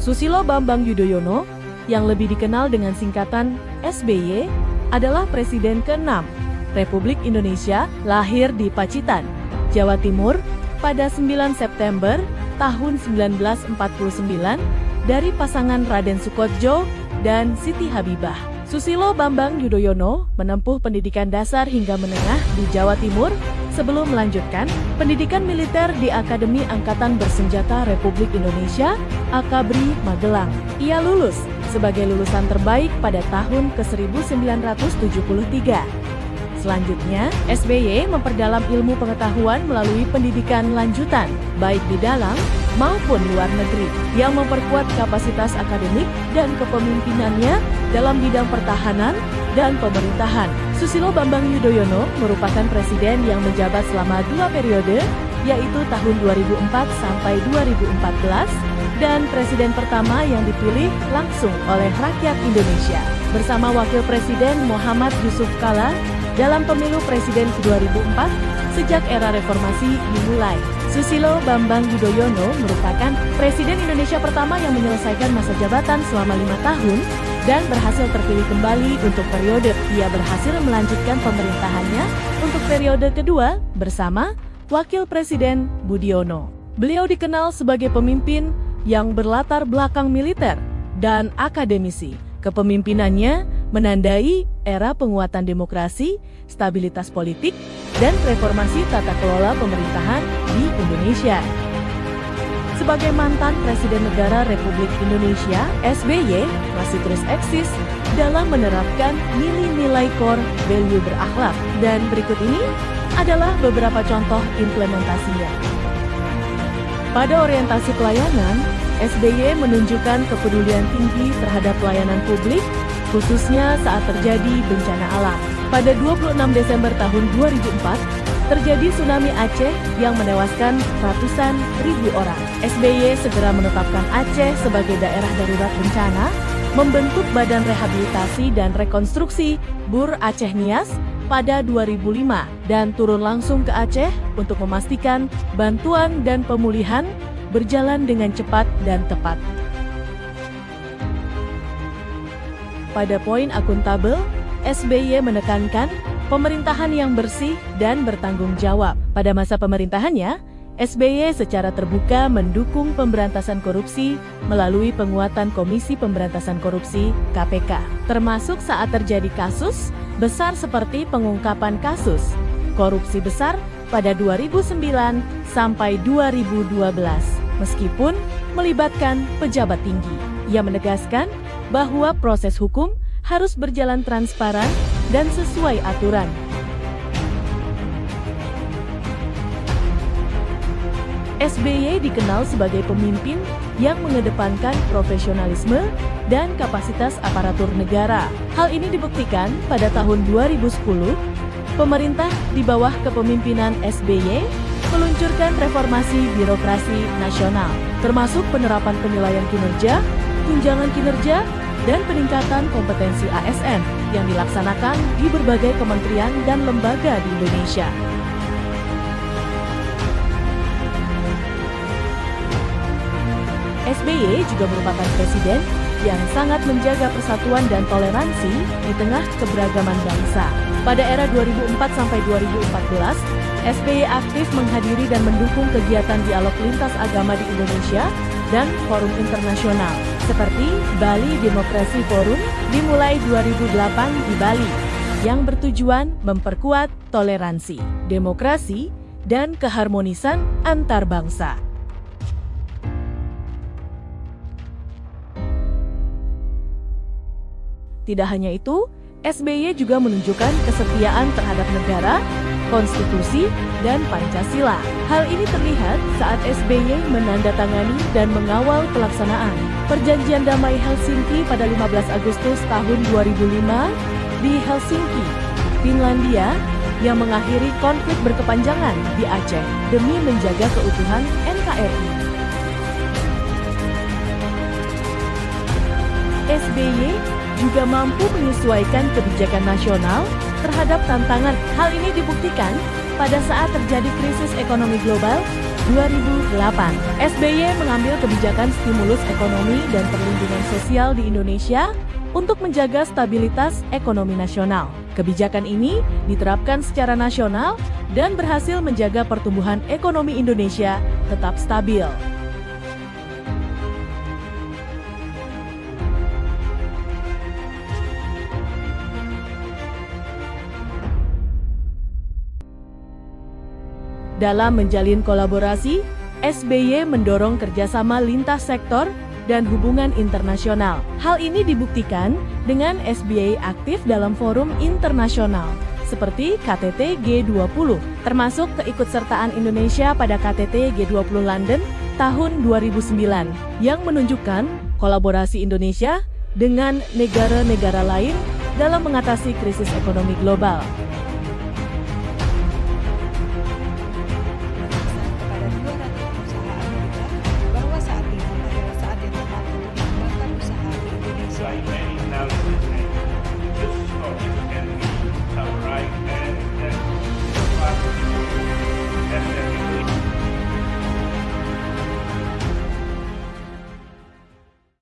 Susilo Bambang Yudhoyono, yang lebih dikenal dengan singkatan SBY, adalah Presiden ke-6 Republik Indonesia, lahir di Pacitan, Jawa Timur, pada 9 September tahun 1949 dari pasangan Raden Soekotjo dan Siti Habibah. Susilo Bambang Yudhoyono menempuh pendidikan dasar hingga menengah di Jawa Timur sebelum melanjutkan pendidikan militer di Akademi Angkatan Bersenjata Republik Indonesia, Akabri, Magelang. Ia lulus sebagai lulusan terbaik pada tahun ke-1973. Selanjutnya, SBY memperdalam ilmu pengetahuan melalui pendidikan lanjutan, baik di dalam maupun luar negeri, yang memperkuat kapasitas akademik dan kepemimpinannya dalam bidang pertahanan dan pemerintahan. Susilo Bambang Yudhoyono merupakan presiden yang menjabat selama 2 periode, yaitu tahun 2004 sampai 2014, dan presiden pertama yang dipilih langsung oleh rakyat Indonesia, bersama Wakil Presiden Muhammad Yusuf Kalla dalam pemilu presiden ke-2004 sejak era reformasi dimulai. Susilo Bambang Yudhoyono merupakan presiden Indonesia pertama yang menyelesaikan masa jabatan selama 5 tahun dan berhasil terpilih kembali untuk periode. Ia berhasil melanjutkan pemerintahannya untuk periode kedua bersama Wakil Presiden Budiono. Beliau dikenal sebagai pemimpin yang berlatar belakang militer dan akademisi. Kepemimpinannya menandai era penguatan demokrasi, stabilitas politik, dan reformasi tata kelola pemerintahan di Indonesia. Sebagai mantan Presiden Negara Republik Indonesia, SBY masih terus eksis dalam menerapkan nilai-nilai core value berakhlak. Dan berikut ini adalah beberapa contoh implementasinya. Pada orientasi pelayanan, SBY menunjukkan kepedulian tinggi terhadap pelayanan publik, khususnya saat terjadi bencana alam. Pada 26 Desember tahun 2004, terjadi tsunami Aceh yang menewaskan ratusan ribu orang. SBY segera menetapkan Aceh sebagai daerah darurat bencana, membentuk Badan Rehabilitasi dan Rekonstruksi BUR Aceh Nias pada 2005, dan turun langsung ke Aceh untuk memastikan bantuan dan pemulihan berjalan dengan cepat dan tepat. Pada poin akuntabel, SBY menekankan pemerintahan yang bersih dan bertanggung jawab. Pada masa pemerintahannya, SBY secara terbuka mendukung pemberantasan korupsi melalui penguatan Komisi Pemberantasan Korupsi (KPK), termasuk saat terjadi kasus besar seperti pengungkapan kasus korupsi besar pada 2009 sampai 2012. Meskipun melibatkan pejabat tinggi, ia menegaskan bahwa proses hukum harus berjalan transparan dan sesuai aturan. SBY dikenal sebagai pemimpin yang mengedepankan profesionalisme dan kapasitas aparatur negara. Hal ini dibuktikan pada tahun 2010, pemerintah di bawah kepemimpinan SBY meluncurkan reformasi birokrasi nasional, termasuk penerapan penilaian kinerja, tunjangan kinerja, dan peningkatan kompetensi ASN yang dilaksanakan di berbagai kementerian dan lembaga di Indonesia. SBY juga merupakan presiden yang sangat menjaga persatuan dan toleransi di tengah keberagaman bangsa. Pada era 2004 sampai 2014, SBY aktif menghadiri dan mendukung kegiatan dialog lintas agama di Indonesia dan forum internasional, seperti Bali Demokrasi Forum dimulai 2008 di Bali, yang bertujuan memperkuat toleransi, demokrasi, dan keharmonisan antar bangsa. Tidak hanya itu, SBY juga menunjukkan kesetiaan terhadap negara, konstitusi, dan Pancasila. Hal ini terlihat saat SBY menandatangani dan mengawal pelaksanaan Perjanjian Damai Helsinki pada 15 Agustus tahun 2005 di Helsinki, Finlandia, yang mengakhiri konflik berkepanjangan di Aceh demi menjaga keutuhan NKRI. SBY juga mampu menyesuaikan kebijakan nasional terhadap tantangan. Hal ini dibuktikan pada saat terjadi krisis ekonomi global 2008, SBY mengambil kebijakan stimulus ekonomi dan perlindungan sosial di Indonesia untuk menjaga stabilitas ekonomi nasional. Kebijakan ini diterapkan secara nasional dan berhasil menjaga pertumbuhan ekonomi Indonesia tetap stabil. Dalam menjalin kolaborasi, SBY mendorong kerjasama lintas sektor dan hubungan internasional. Hal ini dibuktikan dengan SBY aktif dalam forum internasional seperti KTT G20, termasuk keikutsertaan Indonesia pada KTT G20 London tahun 2009 yang menunjukkan kolaborasi Indonesia dengan negara-negara lain dalam mengatasi krisis ekonomi global.